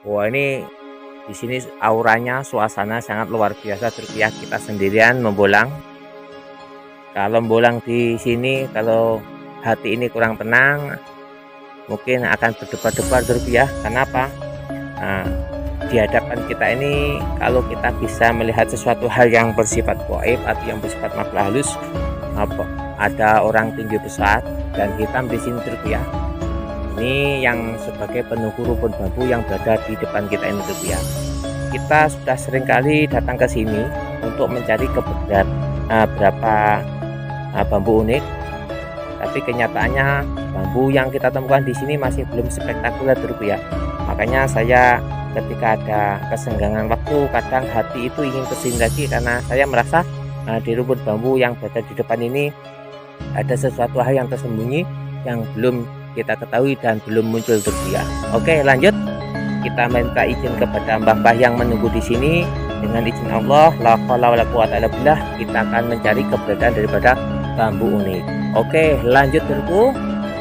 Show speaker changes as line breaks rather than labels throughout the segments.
Wah, ini di sini auranya, suasana sangat luar biasa terbiak. Kita sendirian membolang. Kalau membolang di sini, kalau hati ini kurang tenang, mungkin akan berdebar-debar terbiak. Kenapa? Nah, di hadapan kita ini, kalau kita bisa melihat sesuatu hal yang bersifat gaib atau yang bersifat makhluk halus, apa ada orang tinggi besar dan hitam di sini terbiak. Ini yang sebagai penunggu rumpun bambu yang berada di depan kita ini terbiak. Kita sudah sering kali datang ke sini untuk mencari keberadaan berapa bambu unik, tapi kenyataannya bambu yang kita temukan di sini masih belum spektakuler ya. Makanya saya ketika ada kesenggangan waktu, kadang hati itu ingin kesini lagi karena saya merasa di rumpun bambu yang berada di depan ini ada sesuatu hal yang tersembunyi yang belum kita ketahui dan belum muncul ya. Oke, lanjut. Kita minta izin kepada mbah-mbah yang menunggu di sini. Dengan izin Allah, la haula wala quwata illa billah, kita akan mencari keberadaan daripada bambu unik. Oke, lanjut terus.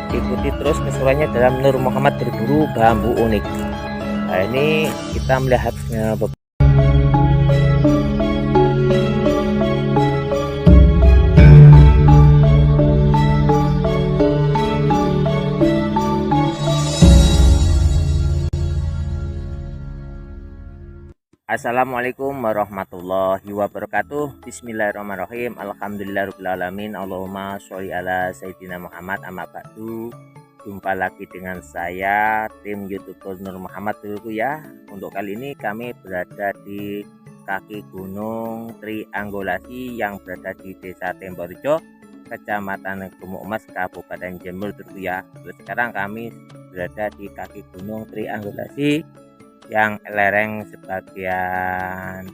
Ikuti terus keseruannya dalam Nur Muhammad berburu bambu unik. Nah, ini kita melihat Assalamualaikum warahmatullahi wabarakatuh. Bismillahirrahmanirrahim. Alhamdulillahirrahmanirrahim. Allahumma sholli ala Sayyidina Muhammad. Amma ba'du. Jumpa lagi dengan saya, tim YouTube Nur Muhammad dulu ya. Untuk kali ini kami berada di kaki Gunung Triangulasi yang berada di Desa Temborejo, Kecamatan Gumuk Emas, Kabupaten Jember dulu ya. Sekarang kami berada di kaki Gunung Triangulasi yang lereng sebagian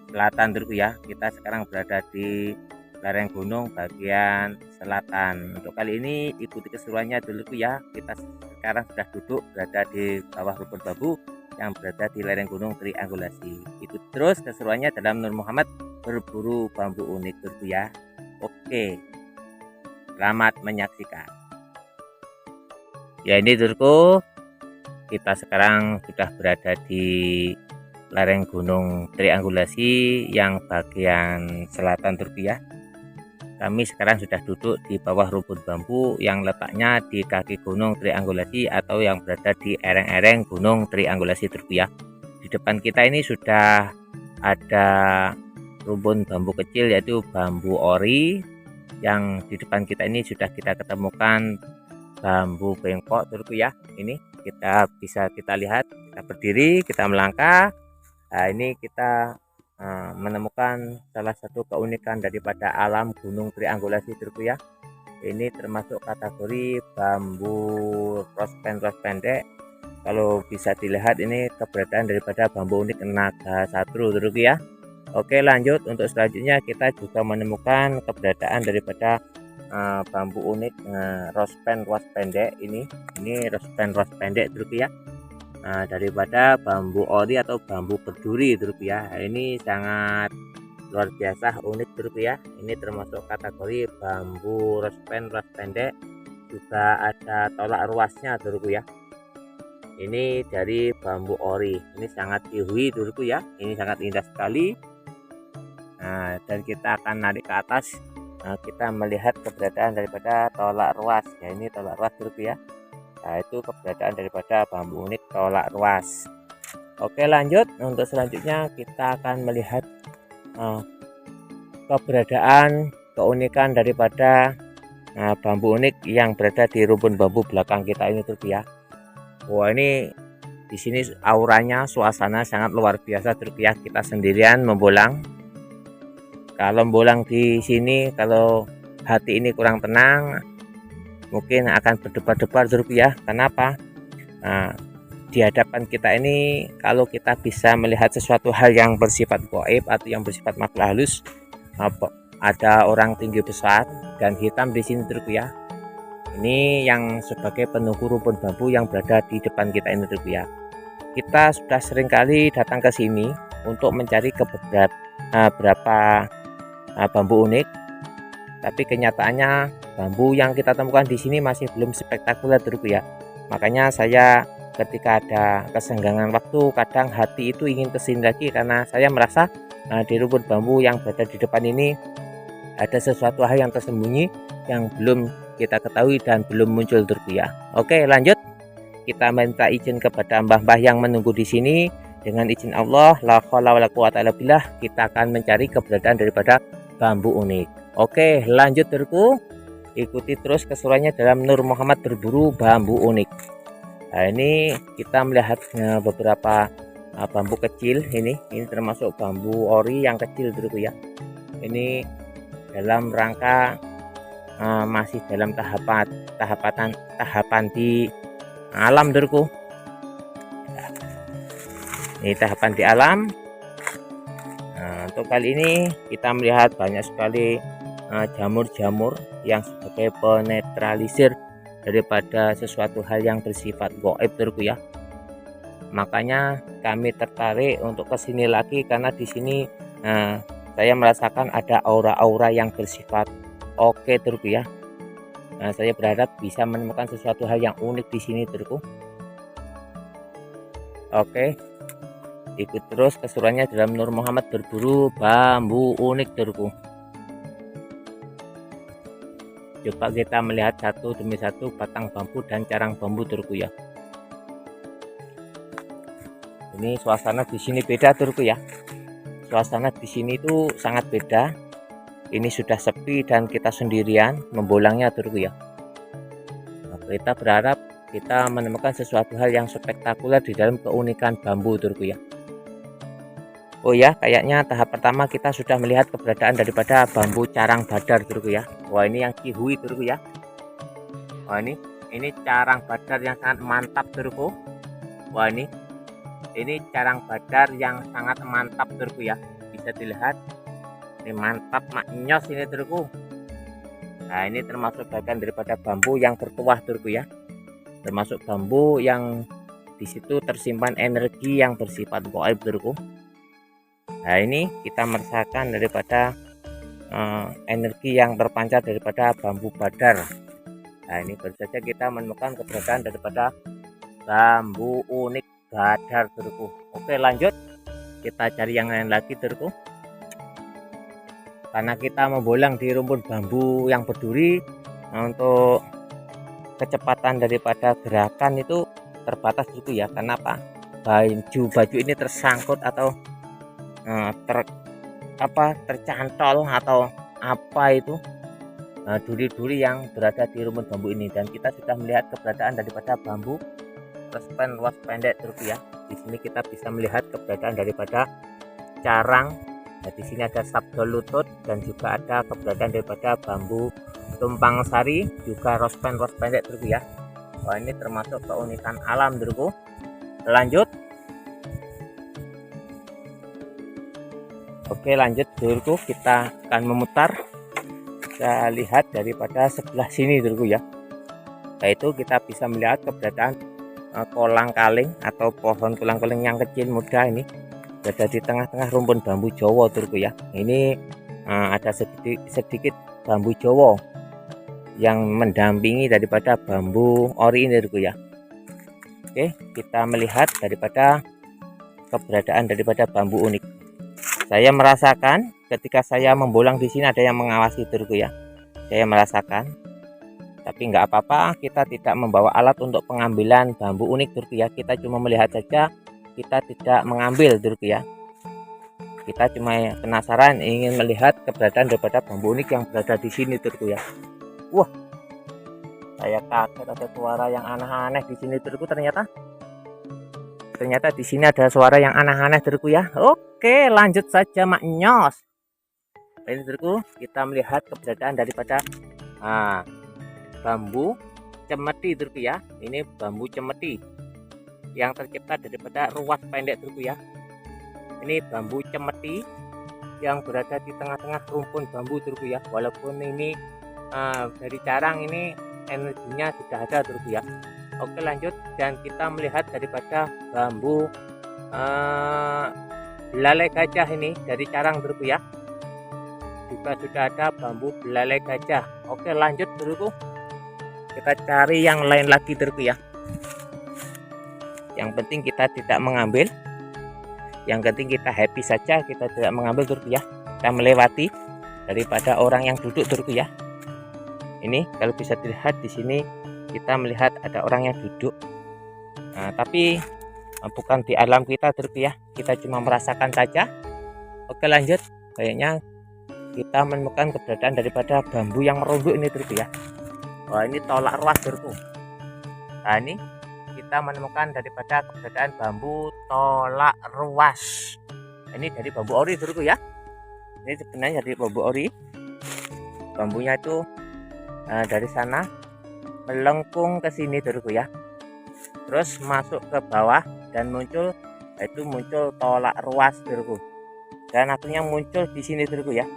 selatan dulu ya. Kita sekarang berada di lereng gunung bagian selatan. Untuk kali ini ikuti keseruannya dulu ya. Kita sekarang sudah duduk berada di bawah rumpun bambu yang berada di lereng gunung Triangulasi. Ikuti terus keseruannya dalam Nur Muhammad berburu bambu unik dulu ya. Oke, selamat menyaksikan. Ya, ini dulu kita sekarang sudah berada di lereng gunung Triangulasi yang bagian selatan ya. Kami sekarang sudah duduk di bawah rumpun bambu yang letaknya di kaki gunung Triangulasi atau yang berada di ereng-ereng gunung Triangulasi ya. Di depan kita ini sudah ada rumpun bambu kecil yaitu bambu ori, yang di depan kita ini sudah kita ketemukan bambu bengkok ya. Ini kita lihat, kita berdiri, kita melangkah. Nah, ini kita menemukan salah satu keunikan daripada alam gunung Triangulasi ya. Ini termasuk kategori bambu rospen pendek. Kalau bisa dilihat ini keberadaan daripada bambu unik naga satru ya. Oke, lanjut. Untuk selanjutnya kita juga menemukan keberadaan daripada bambu unik rospen pendek. Ini rospen pendek ya. Daripada bambu ori atau bambu berduri ya. Ini sangat luar biasa unik ya. Ini termasuk kategori bambu rospen pendek. Juga ada tolak ruasnya ya. Ini dari bambu ori. Ini sangat ihui ya. Ini sangat indah sekali. Dan kita akan narik ke atas. Kita melihat keberadaan daripada tolak ruas ya. Ini tolak ruas ya. Nah, itu keberadaan daripada bambu unik tolak ruas. Oke, lanjut. Untuk selanjutnya kita akan melihat keberadaan keunikan daripada bambu unik yang berada di rumpun bambu belakang kita ini ya. Wah, ini di sini auranya, suasana sangat luar biasa ya. Kita sendirian membolang. Kalau membolang di sini, kalau hati ini kurang tenang, mungkin akan berdebar-debar ya. Kenapa? Di hadapan kita ini, kalau kita bisa melihat sesuatu hal yang bersifat gaib atau yang bersifat makhluk halus, ada orang tinggi besar dan hitam di sini ya. Ini yang sebagai penunggu rumpun bambu yang berada di depan kita ini ya. Kita sudah sering kali datang ke sini untuk mencari keberadaan berapa bambu unik, tapi kenyataannya bambu yang kita temukan di sini masih belum spektakuler ya. Makanya saya ketika ada kesenggangan waktu, kadang hati itu ingin kesini lagi karena saya merasa di rumpun bambu yang berada di depan ini ada sesuatu hal yang tersembunyi yang belum kita ketahui dan belum muncul Turku ya. Oke, lanjut. Kita minta izin kepada mbah-mbah yang menunggu di sini. Dengan izin Allah, la haula wala quwata illa billah, kita akan mencari keberadaan daripada bambu unik. Oke, lanjut Turku. Ikuti terus keseruannya dalam Nur Muhammad berburu bambu unik. Nah, ini kita melihat beberapa bambu kecil. Ini termasuk bambu ori yang kecil Turku ya. Ini dalam rangka masih dalam tahapan di alam Turku. Ini tahapan di alam. Nah, untuk kali ini kita melihat banyak sekali jamur-jamur yang sebagai penetralisir daripada sesuatu hal yang bersifat gaib Turku ya. Makanya kami tertarik untuk kesini lagi karena di sini saya merasakan ada aura-aura yang bersifat oke Turku ya. Nah, saya berharap bisa menemukan sesuatu hal yang unik di sini Turku. Oke, ikut terus keseruannya dalam Nur Muhammad berburu bambu unik Turku. Coba kita melihat satu demi satu batang bambu dan carang bambu Turku ya. Ini suasana di sini beda Turku ya. Suasana di sini itu sangat beda. Ini sudah sepi dan kita sendirian membolangnya Turku ya. Nah, kita berharap kita menemukan sesuatu hal yang spektakuler di dalam keunikan bambu Turku ya. Oh ya, kayaknya tahap pertama kita sudah melihat keberadaan daripada bambu carang badar Turku ya. Wah, ini yang kihui Turku ya. Wah, ini carang badar yang sangat mantap Turku. Wah, ini carang badar yang sangat mantap Turku ya. Bisa dilihat. Ini mantap maknyos ini Turku. Nah, ini termasuk bagian daripada bambu yang bertuah Turku ya. Termasuk bambu yang di situ tersimpan energi yang bersifat gaib Turku. Nah, ini kita merasakan daripada energi yang terpancar daripada bambu badar. Nah, ini baru saja kita menemukan keberadaan daripada bambu unik badar Turku. Oke, lanjut kita cari yang lain lagi Turku. Karena kita membolang di rumpun bambu yang berduri, untuk kecepatan daripada gerakan itu terbatas Turku ya. Kenapa? Baju ini tersangkut atau tercantol atau apa itu duri-duri yang berada di rumpun bambu ini, dan kita sudah melihat keberadaan daripada bambu respen luas pendek Turku ya. Di sini kita bisa melihat keberadaan daripada carang. Nah, di sini ada sabdo lutut dan juga ada keberadaan daripada bambu tumpang sari, juga rospen luas pendek Turku ya. Wah, ini termasuk keunikan alam Turku. Lanjut. Oke, lanjut Turku, kita akan memutar. Kita lihat daripada sebelah sini Turku ya. Yaitu kita bisa melihat keberadaan kolang kaling atau pohon kolang kaling yang kecil muda ini berada di tengah-tengah rumpun bambu Jawa Turku ya. Ini ada sedikit bambu Jawa yang mendampingi daripada bambu ori ini Turku ya. Oke, kita melihat daripada keberadaan daripada bambu unik. Saya merasakan ketika saya membolang di sini ada yang mengawasi Turku ya. Saya merasakan, tapi nggak apa-apa, kita tidak membawa alat untuk pengambilan bambu unik Turku ya. Kita cuma melihat saja, kita tidak mengambil Turku ya. Kita cuma penasaran ingin melihat keberadaan daripada bambu unik yang berada di sini Turku ya. Wah, saya kaget ada suara yang aneh-aneh di sini Turku. Ternyata di sini ada suara yang aneh-aneh Turku ya. Oke, lanjut saja maknyos. Ini Turku, kita melihat keberadaan daripada bambu cemeti Turku ya. Ini bambu cemeti yang tercipta daripada ruas pendek Turku ya. Ini bambu cemeti yang berada di tengah-tengah rumpun bambu Turku ya. Walaupun ini dari carang ini energinya sudah ada Turku ya. Oke, lanjut, dan kita melihat daripada bambu belalai gajah ini dari carang Turku ya. Juga sudah ada bambu belalai gajah. Oke, lanjut Turku, kita cari yang lain lagi Turku ya. Yang penting kita tidak mengambil, yang penting kita happy saja, kita tidak mengambil Turki ya. Kita melewati daripada orang yang duduk Turki ya. Ini kalau bisa dilihat di sini kita melihat ada orang yang duduk. Nah, tapi bukan di alam kita Turki ya. Kita cuma merasakan saja. Oke, lanjut. Kayaknya kita menemukan keberadaan daripada bambu yang merunduk ini Turki ya. Wah, ini tolak ruas Turki. Nah, ini kita menemukan daripada keberadaan bambu tolak ruas. Ini dari bambu ori Turki ya. Ini sebenarnya dari bambu ori. Bambunya itu dari sana melengkung ke sini Turki ya. Terus masuk ke bawah dan muncul tolak ruas Turki. Dan akhirnya muncul di sini Turki ya.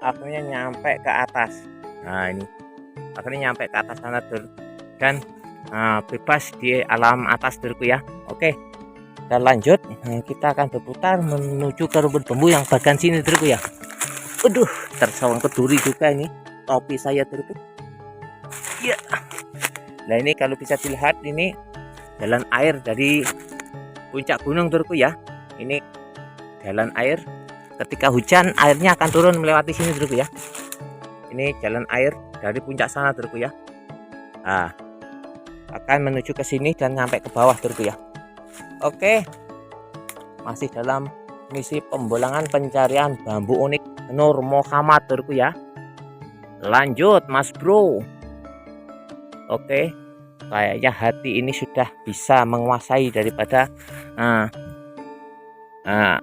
Akhirnya nyampe ke atas. Nah, ini akhirnya nyampe ke atas sana Turki. Dan bebas di alam atas Turki ya. Oke, kita lanjut. Kita akan berputar menuju ke rumput bambu yang bagian sini Turki ya. Aduh, tersawang keduri juga ini topi saya Turki ya. Nah, ini kalau bisa dilihat ini jalan air dari puncak gunung Turki ya. Ini jalan air, ketika hujan airnya akan turun melewati sini Turki ya. Ini jalan air dari puncak sana Turki ya. Nah, akan menuju ke sini dan sampai ke bawah Turki ya. Oke, masih dalam misi pembolangan pencarian bambu unik Nur Muhammad Turki ya. Lanjut Mas Bro. Oke, kayaknya hati ini sudah bisa menguasai daripada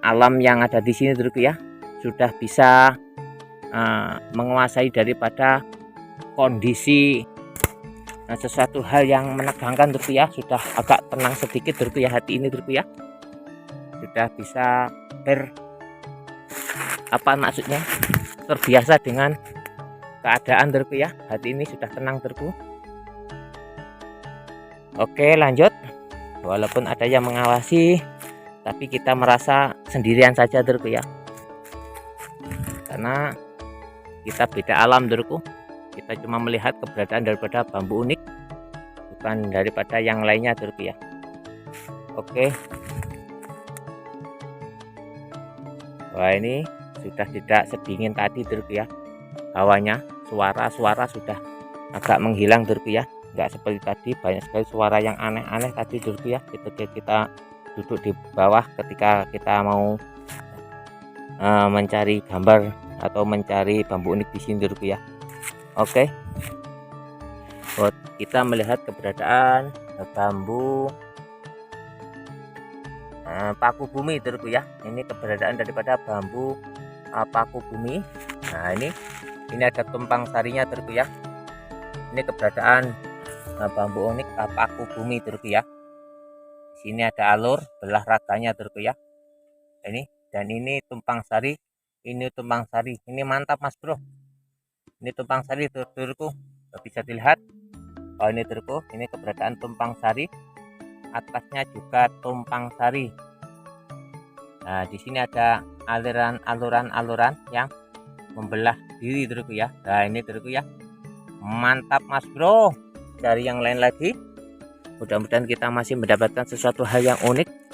alam yang ada di sini Turki ya. Sudah bisa menguasai daripada kondisi sesuatu hal yang menegangkan Turki ya. Sudah agak tenang sedikit Turki ya, hati ini Turki ya. Sudah bisa terbiasa dengan keadaan Turki ya. Hati ini sudah tenang Turki. Oke, lanjut. Walaupun ada yang mengawasi, tapi kita merasa sendirian saja Turki ya. Karena kita beda alam Turki. Kita cuma melihat keberadaan daripada bambu unik, bukan daripada yang lainnya Turki ya. Oke. Wah, ini sudah tidak sedingin tadi Turki ya. Hawanya, suara-suara sudah agak menghilang Turki ya. Enggak seperti tadi, banyak sekali suara yang aneh-aneh tadi Turki ya. Kita duduk di bawah ketika kita mau mencari gambar atau mencari bambu unik di sini Turki ya. Oke. Kita melihat keberadaan bambu paku bumi Turki ya. Ini keberadaan daripada bambu paku bumi. Nah, ini ada tumpang sarinya Turki ya. Ini keberadaan bambu unik paku bumi Turki ya. Sini ada alur belah raganya Turki ya. Dan ini tumpang sari. Ini tumpang sari. Ini mantap Mas Bro. Ini tumpang sari Turki. Bisa dilihat. Oh, ini Turki. Ini keberadaan tumpang sari. Atasnya juga tumpang sari. Nah, di sini ada aluran yang membelah diri Turki ya. Nah, ini Turki ya. Mantap Mas Bro. Cari yang lain lagi. Mudah-mudahan kita masih mendapatkan sesuatu hal yang unik.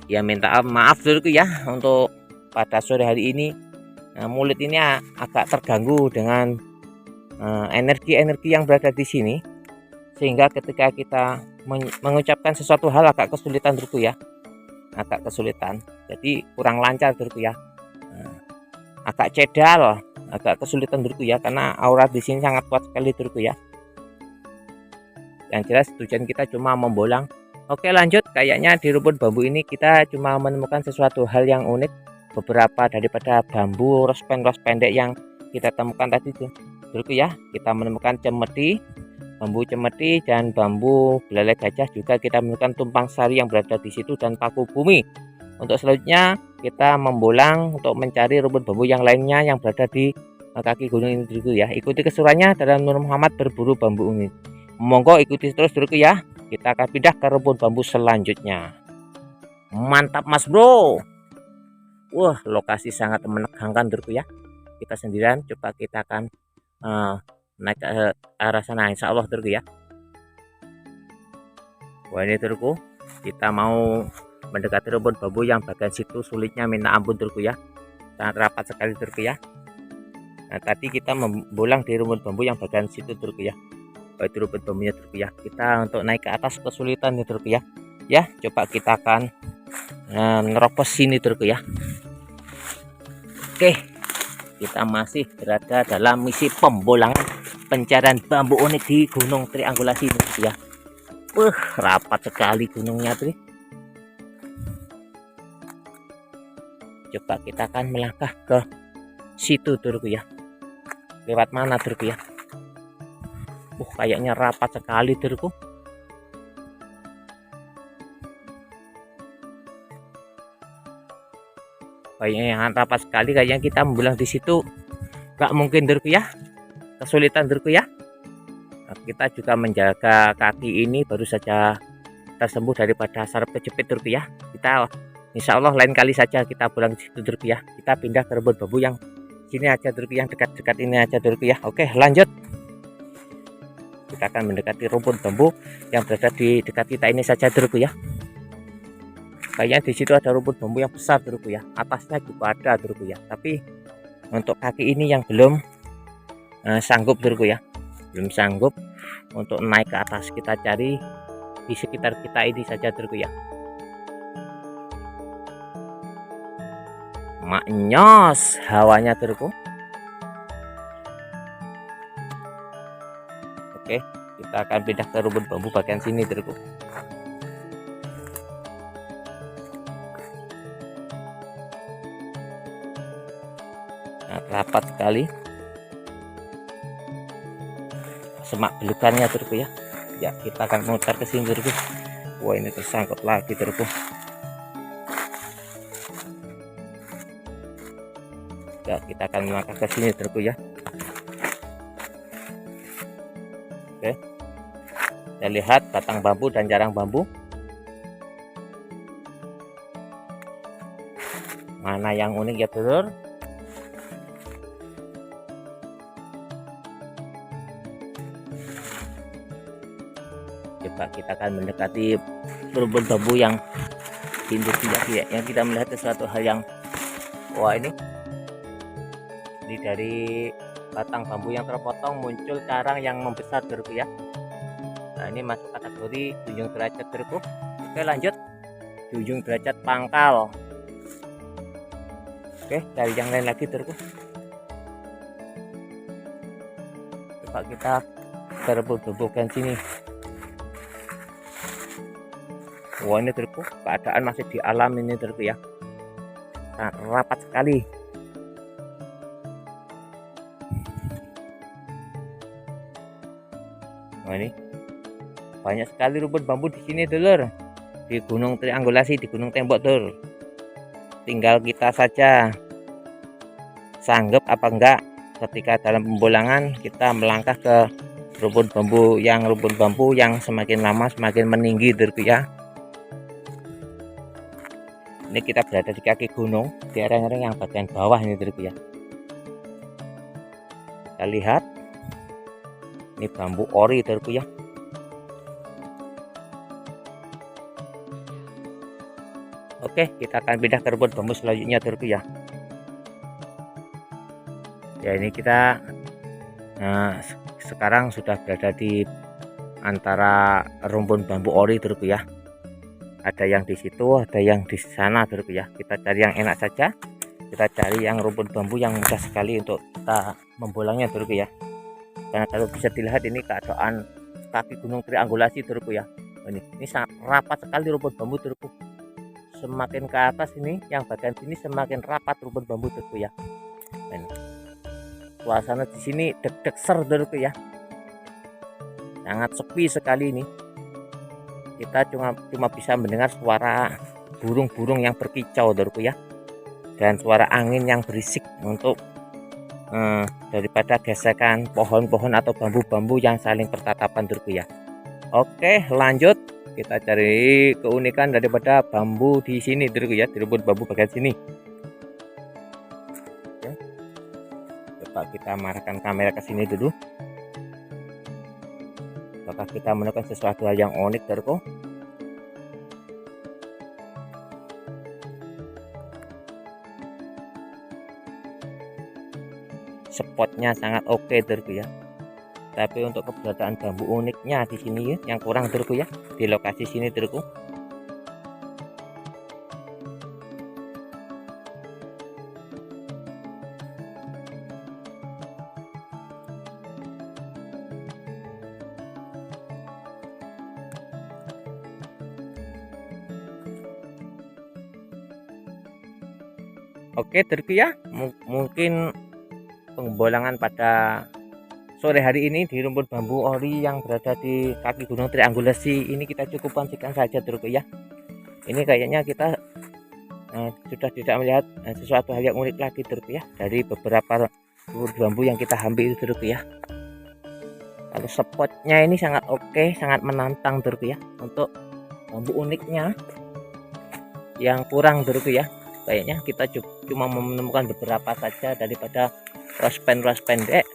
Ya, minta maaf Turki ya untuk pada sore hari ini. Mulut ini agak terganggu dengan energi-energi yang berada di sini, sehingga ketika kita mengucapkan sesuatu hal agak kesulitan Turki ya. Agak kesulitan. Jadi kurang lancar Turki ya. Agak cedal, agak kesulitan Turki ya, karena aura di sini sangat kuat sekali Turki ya. Yang jelas tujuan kita cuma membolang. Oke, lanjut. Kayaknya di rumput bambu ini kita cuma menemukan sesuatu hal yang unik. Beberapa daripada bambu rospen pendek yang kita temukan tadi Turki ya. Kita menemukan cemeti, bambu cemeti, dan bambu belalai gajah. Juga kita menemukan tumpang sari yang berada di situ dan paku bumi. Untuk selanjutnya kita membolang untuk mencari rumput bambu yang lainnya yang berada di kaki gunung ini Turki ya. Ikuti keseruannya dalam Nur Muhammad berburu bambu ini. Monggo ikuti terus Turki ya. Kita akan pindah ke rumput bambu selanjutnya. Mantap Mas Bro. Wah, lokasi sangat menegangkan Turki ya. Kita sendirian, coba kita akan naik ke arah sana insya Allah Turki ya. Wah ini turku, kita mau mendekati rumpun bambu yang bagian situ sulitnya minta ampun turku ya, sangat rapat sekali turku ya. Nah tadi kita membolang di rumpun bambu yang bagian situ turku ya, itu rumpun bambunya turku ya. Kita untuk naik ke atas kesulitan nih turku ya. Ya coba kita akan nerobos sini turku ya. Oke, kita masih berada dalam misi pembolangan pencarian bambu unik di Gunung Triangulasi ini ya. Rapat sekali gunungnya tuh. Coba kita akan melangkah ke situ turku ya. Lewat mana turku ya? Kayaknya rapat sekali turku. Kayaknya yang rapat sekali, kayaknya kita membelah di situ nggak mungkin turku ya. Kesulitan turku ya. Nah, kita juga menjaga kaki ini baru saja tersembuh daripada sarap kejepit turku ya. Kita insya Allah lain kali saja kita pulang di situ turku ya. Kita pindah ke rumpun bambu yang sini aja turku, yang dekat-dekat ini aja turku ya. Oke lanjut, kita akan mendekati rumpun bambu yang berada di dekat kita ini saja turku ya. Kayaknya di situ ada rumpun bambu yang besar turku ya, atasnya juga ada turku ya, tapi untuk kaki ini yang belum sanggup turku ya, belum sanggup untuk naik ke atas. Kita cari di sekitar kita ini saja turku ya. Maknyos hawanya turku. Oke, kita akan pindah ke rumpun bambu bagian sini turku. Nah, rapat sekali semak belukannya turku ya. Ya kita akan muter ke sini turku. Wah ini tersangkut lagi turku. Ya kita akan melangkah ke sini turku ya. Oke, kita lihat batang bambu dan jarang bambu. Mana yang unik ya telur? Coba kita akan mendekati rumpun bambu yang pintu tidak ya, yang kita melihat sesuatu hal yang wah ini dari batang bambu yang terpotong muncul karang yang membesar turku ya. Nah ini masuk kategori junjung derajat turku. Oke lanjut, junjung derajat pangkal. Oke, cari yang lain lagi turku. Coba kita terbubuhkan sini. Wah ini turku, keadaan masih di alam ini turku ya, sangat rapat sekali. Nah ini banyak sekali rumpun bambu di sini dulur, di Gunung Triangulasi, di Gunung Tembok dulur. Tinggal kita saja sanggup apa enggak ketika dalam pembolangan kita melangkah ke rumpun bambu yang semakin lama semakin meninggi dulur ya. Ini kita berada di kaki gunung, di lereng-lereng yang bagian bawah ini dulur ya. Kita lihat ini bambu ori dulur ya. Oke, kita akan pindah ke rumpun bambu selanjutnya dulur ya. Ya ini kita sekarang sudah berada di antara rumpun bambu ori dulur ya. Ada yang di situ, ada yang di sana dulur ya. Kita cari yang enak saja. Kita cari yang rumpun bambu yang mudah sekali untuk kita membolangnya dulur ya. Karena kalau bisa dilihat ini keadaan kaki Gunung Triangulasi dulur ya. Ini sangat rapat sekali rumpun bambu dulur. Semakin ke atas ini, yang bagian sini semakin rapat rumpun bambu dulur ya. Ini suasana di sini deg-deg ser dulur ya. Sangat sepi sekali ini. Kita cuma bisa mendengar suara burung-burung yang berkicau dulurku ya, dan suara angin yang berisik untuk daripada gesekan pohon-pohon atau bambu-bambu yang saling bertatapan dulurku ya. Oke lanjut, kita cari keunikan daripada bambu di sini dulurku ya, di rumpun bambu bagian sini. Oke, coba kita marahkan kamera ke sini dulu. Apakah kita menemukan sesuatu hal yang unik dulurku? spotnya sangat oke turku ya. Tapi untuk keberadaan bambu uniknya di sini ya, yang kurang turku ya, di lokasi sini turku. Oke turku ya, mungkin pengebolangan pada sore hari ini di rumput bambu ori yang berada di kaki Gunung Triangulasi ini kita cukupkan sekian saja turku ya. Ini kayaknya kita sudah tidak melihat sesuatu hal yang unik lagi turku ya dari beberapa rumput bambu yang kita ambil itu turku ya. Kalau spotnya ini sangat oke, sangat menantang turku ya. Untuk bambu uniknya yang kurang turku ya, kayaknya kita cuma menemukan beberapa saja daripada rospen pendek,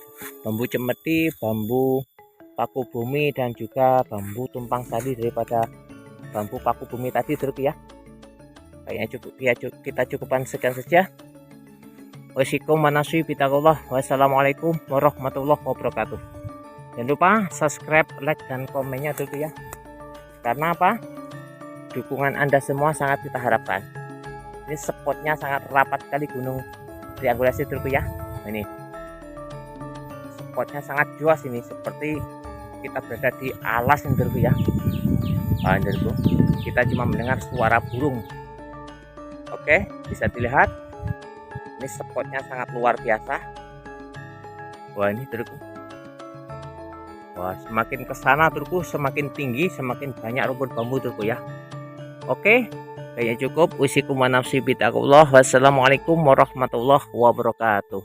bambu cemeti, bambu paku bumi, dan juga bambu tumpang sari daripada bambu paku bumi tadi turku ya. Kayaknya cukup ya, kita cukupkan sekian saja. Wassalamualaikum warahmatullahi wabarakatuh. Jangan lupa subscribe, like, dan komennya turku ya. Karena apa? Dukungan Anda semua sangat kita harapkan. Ini spotnya sangat rapat sekali Gunung Triangulasi turku ya. Ini spotnya sangat jelas, ini seperti kita berada di alas yang turku ya. Kita cuma mendengar suara burung. Oke, bisa dilihat ini spotnya sangat luar biasa. Wah, ini turku. Wah, semakin ke sana turku, semakin tinggi, semakin banyak rumput bambu turku ya. Oke, kayaknya cukup. Wassalamualaikum warahmatullahi wabarakatuh.